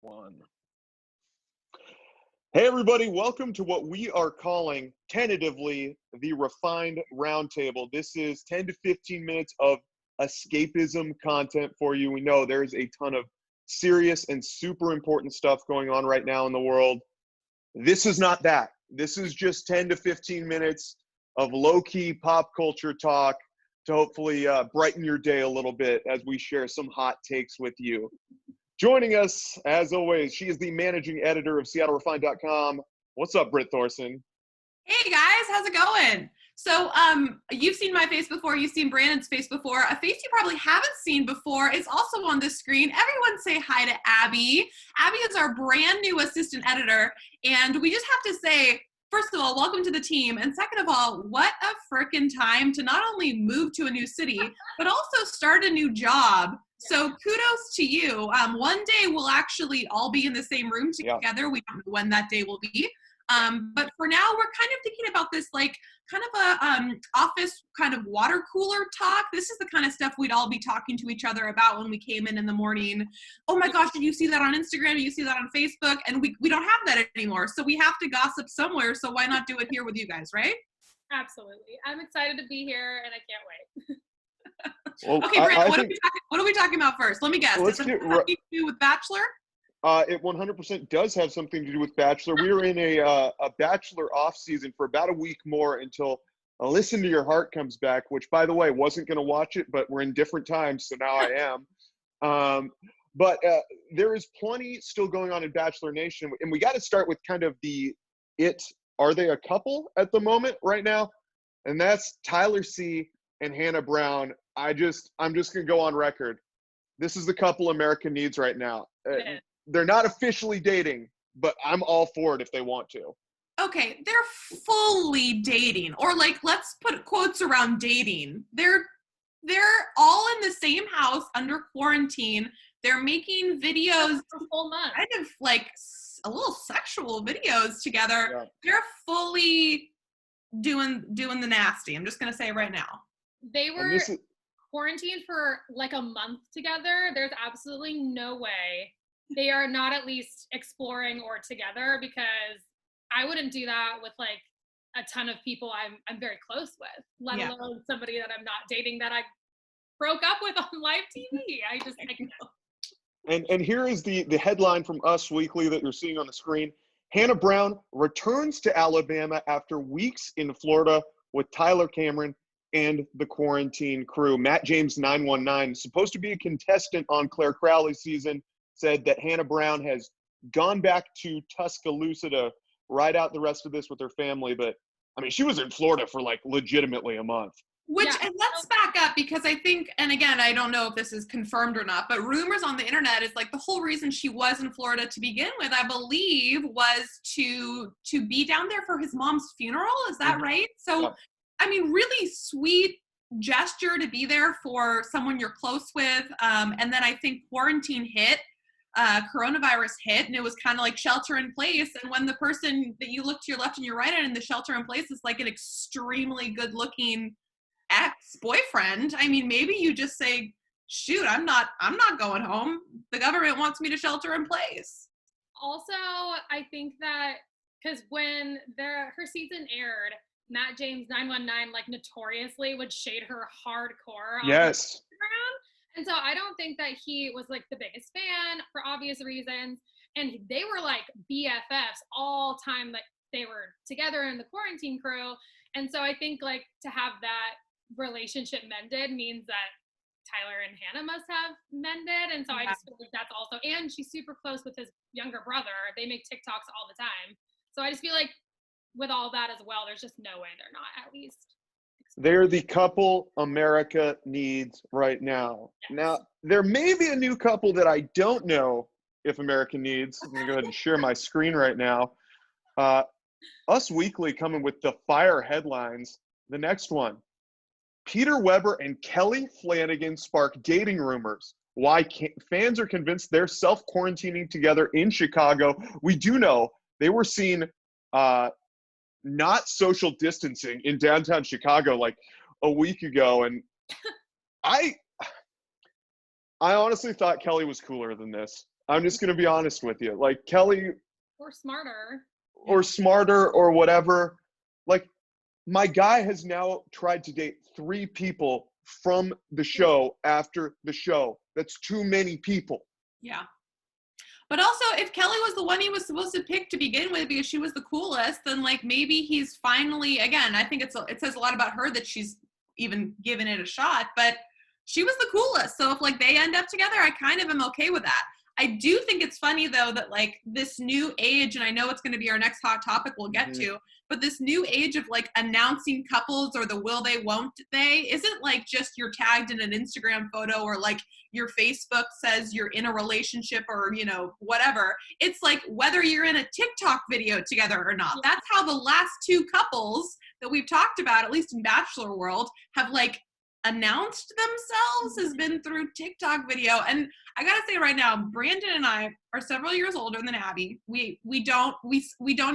One. Hey everybody, welcome to what we are calling tentatively the Refined Roundtable. This is 10 to 15 minutes of escapism content for you. We know there's a ton of serious and super important stuff going on right now in the world. This is not that. This is just 10 to 15 minutes of low-key pop culture talk to hopefully brighten your day a little bit as we share some hot takes with you. Joining us, as always, she is the managing editor of SeattleRefined.com. What's up, Britt Thorson? Hey guys, how's it going? So you've seen my face before, you've seen Brandon's face before. A face you probably haven't seen before is also on the screen. Everyone say hi to Abby. Abby is our brand new assistant editor, and we just have to say, first of all, welcome to the team, and second of all, what a frickin' time to not only move to a new city, but also start a new job. So kudos to you. One day we'll actually all be in the same room together. Yeah. We don't know when that day will be. But for now, we're kind of thinking about this like kind of a office kind of water cooler talk. This is the kind of stuff we'd all be talking to each other about when we came in the morning. Oh my gosh, did you see that on Instagram? Did you see that on Facebook? And we don't have that anymore. So we have to gossip somewhere. So why not do it here with you guys, right? Absolutely. I'm excited to be here and I can't wait. Well, okay, Brandon, what are we talking about first? Let me guess. Does it have something to do with Bachelor? It 100% does have something to do with Bachelor. We are in a Bachelor off season for about a week more until Listen to Your Heart comes back, which, by the way, wasn't going to watch it, but we're in different times, so now I am. But there is plenty still going on in Bachelor Nation, and we got to start with kind of are they a couple at the moment right now? And that's Tyler C. and Hannah Brown. I'm just going to go on record. This is the couple America needs right now. They're not officially dating, but I'm all for it if they want to. Okay, they're fully dating, or like, let's put quotes around dating. They're all in the same house under quarantine. They're making videos, for a full month. Kind of like a little sexual videos together. Yeah. They're fully doing the nasty. I'm just gonna say right now. They were quarantined for like a month together. There's absolutely no way they are not at least exploring or together, because I wouldn't do that with like a ton of people I'm very close with, let alone somebody that I'm not dating that I broke up with on live TV. I know. And here is the headline from Us Weekly that you're seeing on the screen. Hannah Brown returns to Alabama after weeks in Florida with Tyler Cameron and the quarantine crew. Matt James 919, supposed to be a contestant on Claire Crowley's season, said that Hannah Brown has gone back to Tuscaloosa to ride out the rest of this with her family. But I mean, she was in Florida for like legitimately a month. And let's back up, because I think, and again, I don't know if this is confirmed or not, but rumors on the internet is like the whole reason she was in Florida to begin with, I believe, was to be down there for his mom's funeral. Is that right? So, yeah. I mean, really sweet gesture to be there for someone you're close with. And then I think quarantine hit. Coronavirus hit, and it was kind of like shelter in place. And when the person that you look to your left and your right at in the shelter in place is like an extremely good looking ex-boyfriend, I mean, maybe you just say, shoot, I'm not going home. The government wants me to shelter in place. Also, I think that because when her season aired, Matt James 919 like notoriously would shade her hardcore on Instagram. And so I don't think that he was like the biggest fan for obvious reasons. And they were like BFFs all time, like they were together in the quarantine crew. And so I think like to have that relationship mended means that Tyler and Hannah must have mended. And so I just feel like that's also, and she's super close with his younger brother. They make TikToks all the time. So I just feel like with all that as well, there's just no way they're not at least. They're the couple America needs right now. Yes. Now, there may be a new couple that I don't know if America needs. I'm going to go ahead and share my screen right now. Us Weekly coming with the fire headlines. The next one. Peter Weber and Kelly Flannigan spark dating rumors. Why fans are convinced they're self-quarantining together in Chicago. We do know they were seen not social distancing in downtown Chicago like a week ago. And I honestly thought Kelly was cooler than this. I'm just going to be honest with you. Like Kelly Or smarter. or whatever. Like my guy has now tried to date 3 people from the show after the show. That's too many people. Yeah. But also, if Kelly was the one he was supposed to pick to begin with because she was the coolest, then like maybe he's finally, again, I think it says a lot about her that she's even given it a shot, but she was the coolest. So if like they end up together, I kind of am okay with that. I do think it's funny though that like this new age, and I know it's going to be our next hot topic we'll get to, but this new age of like announcing couples or the will they won't they isn't like just you're tagged in an Instagram photo or like your Facebook says you're in a relationship or, you know, whatever. It's like whether you're in a TikTok video together or not. That's how the last 2 couples that we've talked about, at least in Bachelor world, have like announced themselves has been through TikTok video. And I gotta say right now, Brandon and I are several years older than Abby. We don't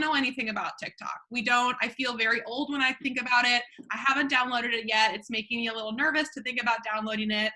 know anything about TikTok. I feel very old when I think about it. I haven't downloaded it yet. It's making me a little nervous to think about downloading it.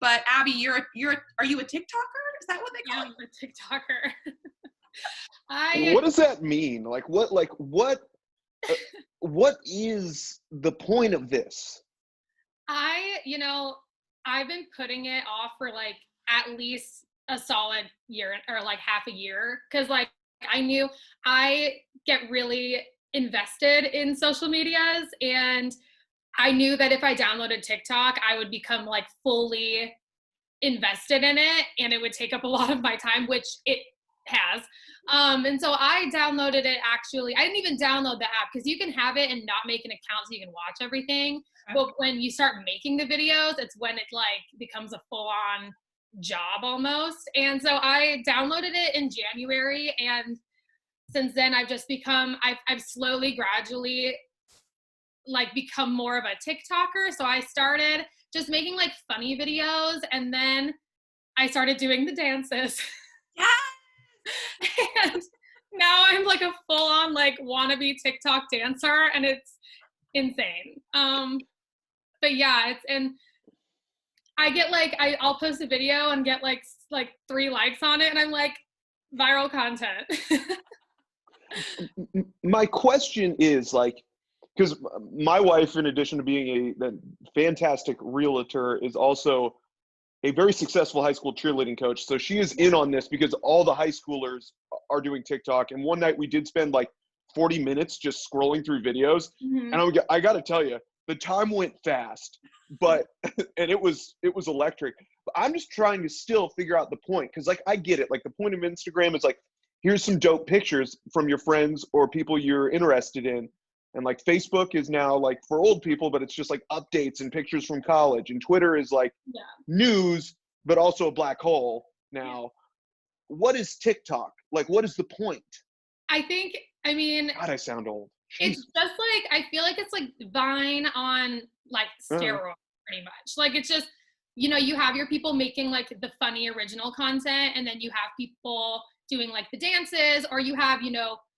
But Abby, are you a TikToker? Is that what they call you? I'm a TikToker. What does that mean? What is the point of this? I've been putting it off for like at least a solid year or like half a year. Cause like I knew I get really invested in social medias, and I knew that if I downloaded TikTok, I would become like fully invested in it and it would take up a lot of my time, which it has. And so I downloaded it actually. I didn't even download the app because you can have it and not make an account so you can watch everything. Okay. But when you start making the videos, it's when it like becomes a full-on job almost. And so I downloaded it in January, and since then I've just become, I've slowly, gradually like become more of a TikToker. So I started just making like funny videos, and then I started doing the dances. Yeah. And now I'm like a full-on like wannabe TikTok dancer, and it's insane. But yeah, and I get like, I'll post a video and get like 3 likes on it, and I'm like, viral content. My question is like, because my wife, in addition to being a fantastic realtor, is also a very successful high school cheerleading coach. So she is in on this because all the high schoolers are doing TikTok. And one night we did spend like 40 minutes just scrolling through videos. Mm-hmm. And I got to tell you, the time went fast, but, and it was electric. But I'm just trying to still figure out the point. Cause like, I get it. Like the point of Instagram is like, here's some dope pictures from your friends or people you're interested in. And like Facebook is now like for old people, but it's just like updates and pictures from college. And Twitter is like news, but also a black hole now. Yeah. What is TikTok? Like, what is the point? I mean, God, I sound old. It's just like, I feel like it's like Vine on like steroids pretty much. Like it's just, you have your people making like the funny original content, and then you have people doing like the dances, or you have,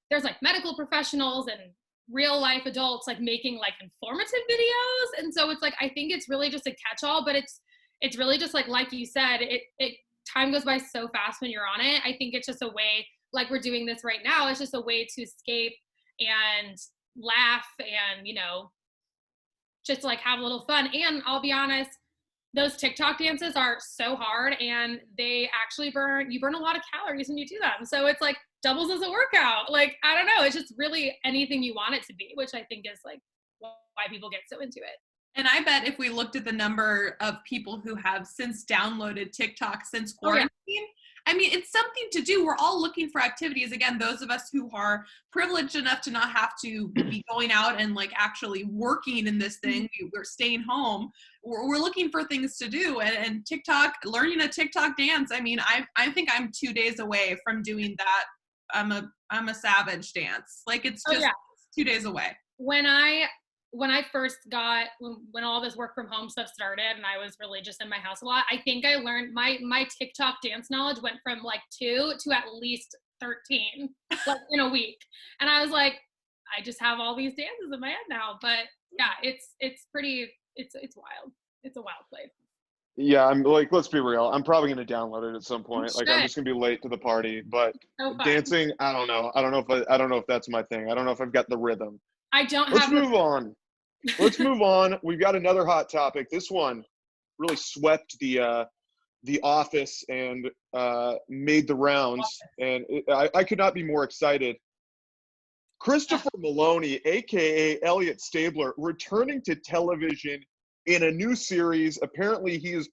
there's like medical professionals and real life adults like making like informative videos. And so it's like, I think it's really just a catch-all, but it's really just like you said, it time goes by so fast when you're on it. I think it's just a way, like we're doing this right now, it's just a way to escape and laugh and, just like have a little fun. And I'll be honest, those TikTok dances are so hard, and they actually burn a lot of calories when you do them. So it's like doubles as a workout. Like, I don't know. It's just really anything you want it to be, which I think is like why people get so into it. And I bet if we looked at the number of people who have since downloaded TikTok since quarantine, I mean, it's something to do. We're all looking for activities. Again, those of us who are privileged enough to not have to be going out and like actually working in this thing, we're staying home. We're looking for things to do. And TikTok, learning a TikTok dance. I mean, I think I'm 2 days away from doing that. I'm a savage dance. Like it's just 2 days away. When I first got, when all this work from home stuff started and I was really just in my house a lot, I think I learned my TikTok dance knowledge went from like 2 to at least 13 like in a week. And I was like, I just have all these dances in my head now. But yeah, it's wild. It's a wild place. Yeah, I'm like, let's be real. I'm probably gonna download it at some point. Like, I'm Should. just gonna be late to the party. But So fun. dancing, I don't know. I don't know if that's my thing. I don't know if I've got the rhythm. I don't Let's have move on. Let's move on. We've got another hot topic. This one really swept the office and made the rounds, and I could not be more excited. Christopher Meloni, aka Elliot Stabler, returning to television in a new series. Apparently, he is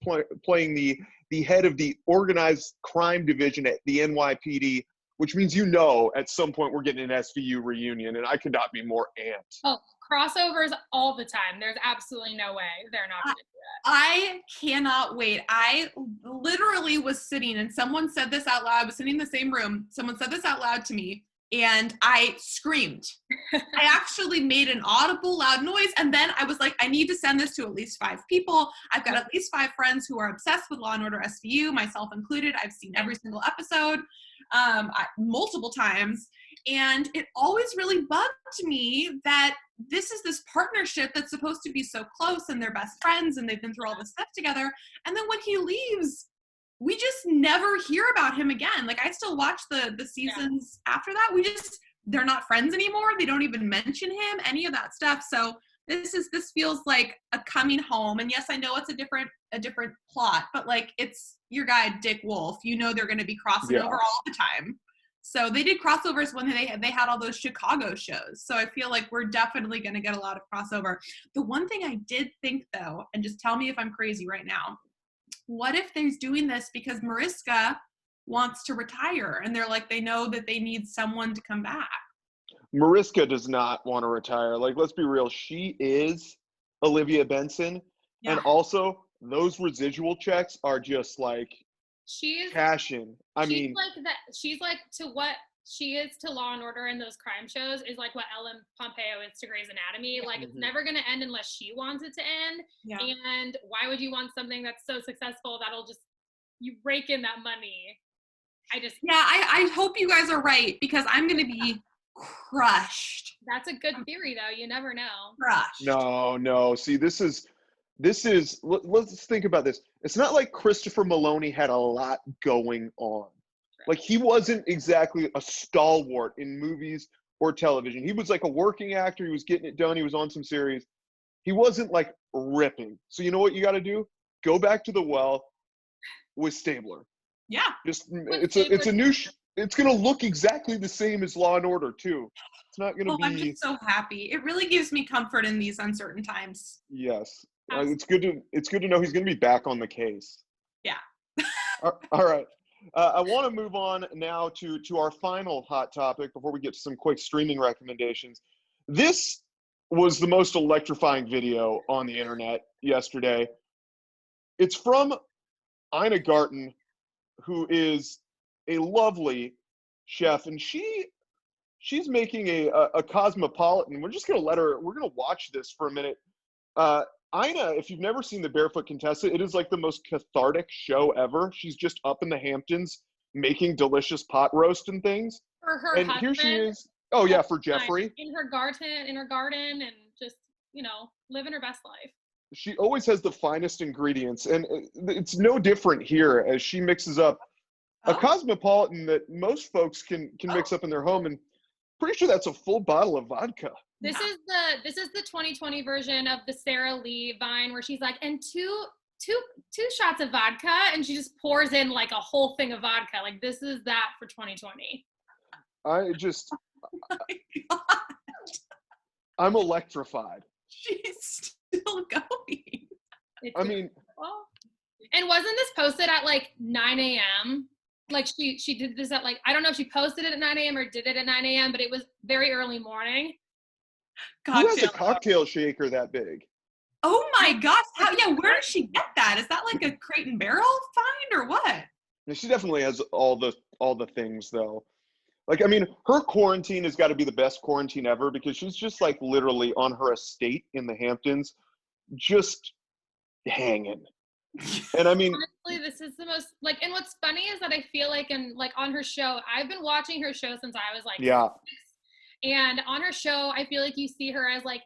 playing the head of the organized crime division at the NYPD, which means at some point we're getting an SVU reunion, and I could not be more amped. Oh, crossovers all the time. There's absolutely no way they're not going to do it. I cannot wait. I literally was sitting, and someone said this out loud. I was sitting in the same room. Someone said this out loud to me, and I screamed. I actually made an audible, loud noise, and then I was like, I need to send this to at least 5 people. I've got at least 5 friends who are obsessed with Law & Order SVU, myself included. I've seen every single episode multiple times, and it always really bugged me that this is this partnership that's supposed to be so close, and they're best friends, and they've been through all this stuff together, and then when he leaves, we just never hear about him again. Like, I still watch the seasons after that. They're not friends anymore. They don't even mention him, any of that stuff. So this feels like a coming home. And yes, I know it's a different plot, but like, it's your guy, Dick Wolf. They're going to be crossing over all the time. So they did crossovers when they had all those Chicago shows. So I feel like we're definitely going to get a lot of crossover. The one thing I did think, though, and just tell me if I'm crazy right now, what if they're doing this because Mariska wants to retire, and they know that they need someone to come back? Mariska does not want to retire. Like, let's be real. She is Olivia Benson. Yeah. And also, those residual checks are just like cash in. She's like to what she is to Law and Order in those crime shows is like what Ellen Pompeo is to Grey's Anatomy. Like, it's never going to end unless she wants it to end. Yeah. And why would you want something that's so successful that'll just, you rake in that money? I hope you guys are right, because I'm going to be crushed. That's a good theory, though. You never know. Crushed. No. See, this is, let's think about this. It's not like Christopher Meloni had a lot going on. Like, he wasn't exactly a stalwart in movies or television. He was like a working actor. He was getting it done. He was on some series. He wasn't like ripping. So you know what you got to do? Go back to the well with Stabler. Yeah. It's going to look exactly the same as Law and Order too. It's not going to be. I'm just so happy. It really gives me comfort in these uncertain times. Yes. It's good to know he's going to be back on the case. Yeah. All right. I want to move on now to our final hot topic before we get to some quick streaming recommendations. This was the most electrifying video on the internet yesterday. It's from Ina Garten, who is a lovely chef, and she's making a cosmopolitan. We're just going to we're going to watch this for a minute. Ina, if you've never seen The Barefoot Contessa, it is like the most cathartic show ever. She's just up in the Hamptons making delicious pot roast and things. For her and husband, here she is. Oh yeah, for Jeffrey. In her garden, and just, living her best life. She always has the finest ingredients, and it's no different here as she mixes up a cosmopolitan that most folks can mix up in their home, and pretty sure that's a full bottle of vodka. This is the 2020 version of the Sarah Lee Vine where she's like, and two shots of vodka, and she just pours in like a whole thing of vodka. Like, this is that for 2020. I'm electrified. She's still going. And wasn't this posted at like 9 a.m.? Like, she did this at like, I don't know if she posted it at 9 a.m. or did it at 9 a.m., but it was very early morning. Who has a cocktail shaker that big? Oh my gosh. Where does she get that? Is that like a Crate and Barrel find or what? She definitely has all the things though. Like, I mean, her quarantine has got to be the best quarantine ever, because she's just like literally on her estate in the Hamptons, just hanging. And I mean, honestly, this is the most like, and what's funny is that I feel like on her show, I've been watching her show since I was like 6. And on her show, I feel like you see her as like,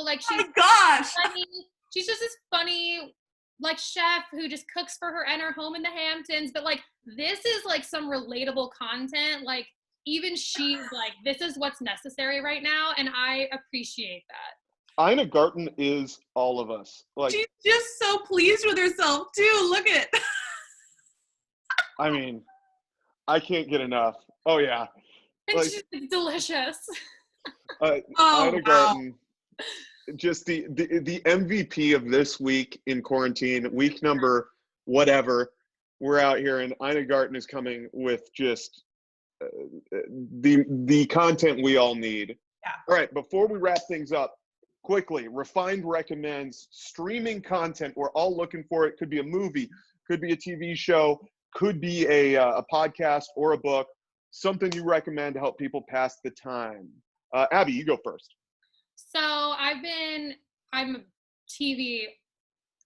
like she's funny. She's just this funny like chef who just cooks for her and her home in the Hamptons, but like this is like some relatable content. Like even she's like, this is what's necessary right now, and I appreciate that. Ina Garten is all of us. Like, she's just so pleased with herself too. Look at it. I mean, I can't get enough. Oh yeah, And like, she's delicious. Ina Garten, just the MVP of this week in quarantine, week number whatever. We're out here, and Ina Garten is coming with just the content we all need. Yeah. All right, before we wrap things up, quickly, Refined recommends streaming content. We're all looking for it. Could be a movie, could be a TV show, could be a podcast or a book. Something you recommend to help people pass the time. Abby, you go first. So I'm TV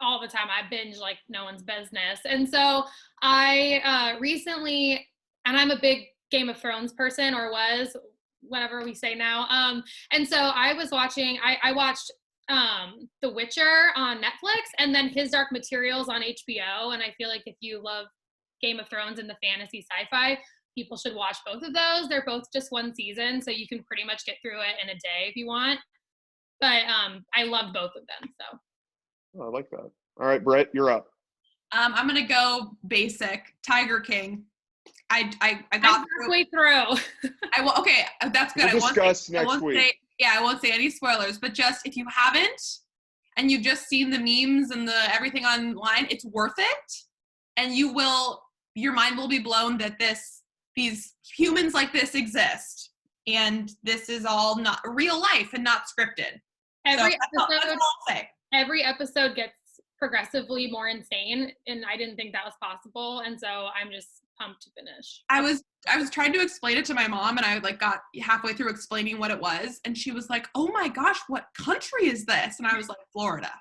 all the time. I binge like no one's business. And so I recently, and I'm a big Game of Thrones person, or was, whatever we say now. And so I was watching, I watched The Witcher on Netflix, and then His Dark Materials on HBO. And I feel like if you love Game of Thrones and the fantasy sci-fi, people should watch both of those. They're both just one season, so you can pretty much get through it in a day if you want. But I love both of them. So. Oh, I like that. All right, Brett, you're up. I'm gonna go basic. Tiger King. I got halfway through. Okay, that's good. We'll discuss next week. I won't say any spoilers, but just if you haven't and you've just seen the memes and the everything online, it's worth it. And your mind will be blown that these humans like this exist, and this is all not real life and not scripted. That's all I'll say. Every episode gets progressively more insane, and I didn't think that was possible, and so I'm just pumped to finish. I was trying to explain it to my mom, and I got halfway through explaining what it was, and she was like, "Oh my gosh, what country is this?" And I was like, "Florida."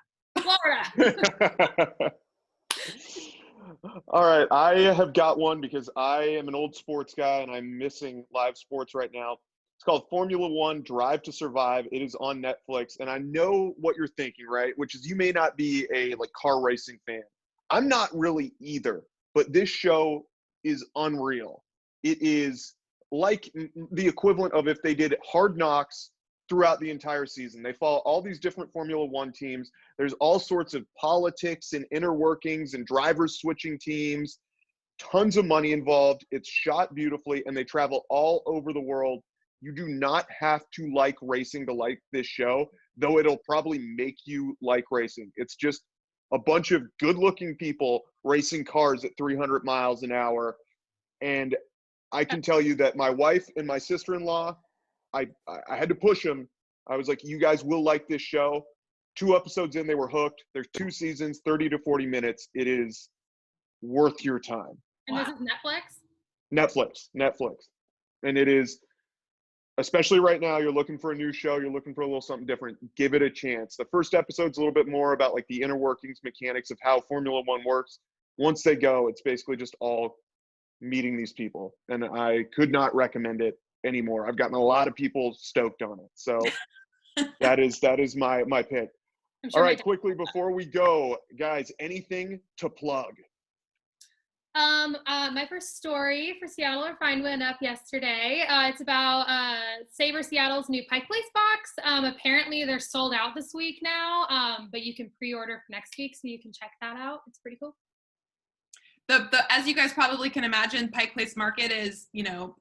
All right, I have got one because I am an old sports guy and I'm missing live sports right now. It's called Formula One Drive to Survive. It is on Netflix, and I know what you're thinking, right? Which is you may not be a car racing fan. I'm not really either, but this show is unreal. It is like the equivalent of if they did Hard Knocks throughout the entire season. They follow all these different Formula One teams. There's all sorts of politics and inner workings and drivers switching teams, tons of money involved. It's shot beautifully, and they travel all over the world. You do not have to like racing to like this show, though it'll probably make you like racing. It's just a bunch of good-looking people racing cars at 300 miles an hour. And I can tell you that my wife and my sister-in-law, I had to push them. I was like, you guys will like this show. 2 episodes in, they were hooked. There's 2 seasons, 30 to 40 minutes. It is worth your time. And This is Netflix. And it is, especially right now, you're looking for a new show, you're looking for a little something different, give it a chance. The first episode's a little bit more about the inner workings, mechanics of how Formula One works. Once they go, it's basically just all meeting these people. And I could not recommend it anymore. I've gotten a lot of people stoked on it. So that is my pick. All right, quickly before we go, guys, anything to plug? My first story for Seattle Refined went up yesterday. It's about Savor Seattle's new Pike Place box. Apparently they're sold out this week now, but you can pre-order for next week, so you can check that out. It's pretty cool. As you guys probably can imagine, Pike Place Market is,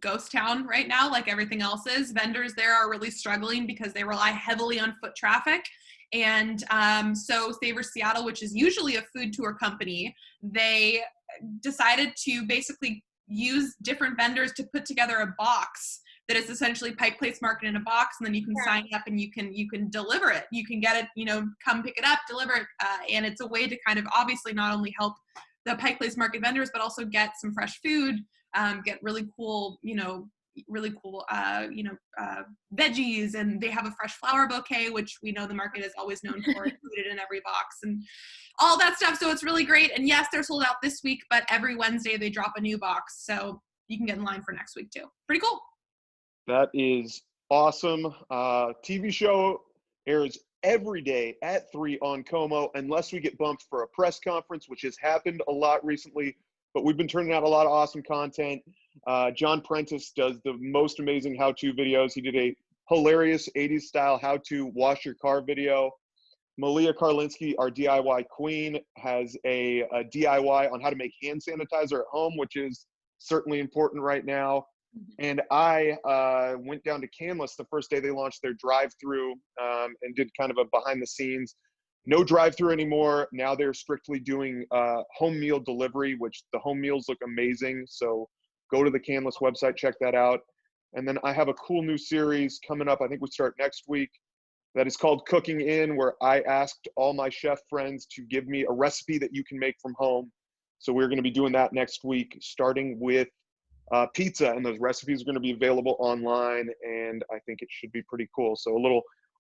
ghost town right now, like everything else is. Vendors there are really struggling because they rely heavily on foot traffic. And so Savor Seattle, which is usually a food tour company, they decided to basically use different vendors to put together a box that is essentially Pike Place Market in a box, and then you can sign up and you can deliver it. You can get it, come pick it up, deliver it, and it's a way to kind of obviously not only help the Pike Place Market vendors, but also get some fresh food, get really cool, veggies, and they have a fresh flower bouquet, which we know the market is always known for, included in every box and all that stuff. So it's really great. And yes, they're sold out this week, but every Wednesday they drop a new box. So you can get in line for next week too. Pretty cool. That is awesome. TV show airs every day at 3 on Como, unless we get bumped for a press conference, which has happened a lot recently. But we've been turning out a lot of awesome content. John Prentice does the most amazing how-to videos. He did a hilarious 80s style how-to wash your car video. Malia Karlinski, our DIY queen, has a DIY on how to make hand sanitizer at home, which is certainly important right now. And I went down to Canlis the first day they launched their drive-through and did kind of a behind the scenes. No drive-through anymore. Now they're strictly doing home meal delivery, which the home meals look amazing. So go to the Canlis website, check that out. And then I have a cool new series coming up. I think we start next week. That is called Cooking In, where I asked all my chef friends to give me a recipe that you can make from home. So we're going to be doing that next week, starting with pizza, and those recipes are going to be available online, and I think it should be pretty cool. So a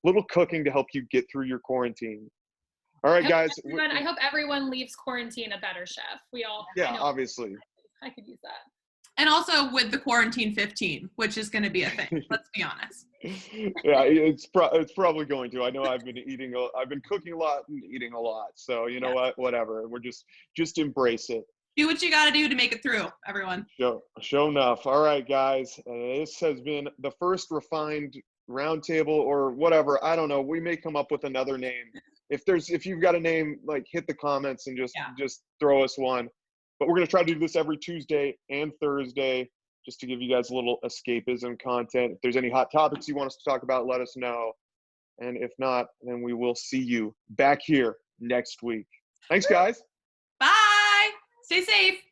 little cooking to help you get through your quarantine. All right, guys. I hope everyone leaves quarantine a better chef. We all. Yeah, obviously. I could use that. And also with the quarantine 15, which is going to be a thing. Let's be honest. Yeah, it's probably going to. I know I've been cooking a lot and eating a lot. So you know what? Whatever. We're just embrace it. Do what you got to do to make it through, everyone. Show enough. All right, guys. This has been the first refined roundtable or whatever. I don't know. We may come up with another name. If you've got a name, like hit the comments and just throw us one. But we're going to try to do this every Tuesday and Thursday just to give you guys a little escapism content. If there's any hot topics you want us to talk about, let us know. And if not, then we will see you back here next week. Thanks, guys. Bye. Stay safe.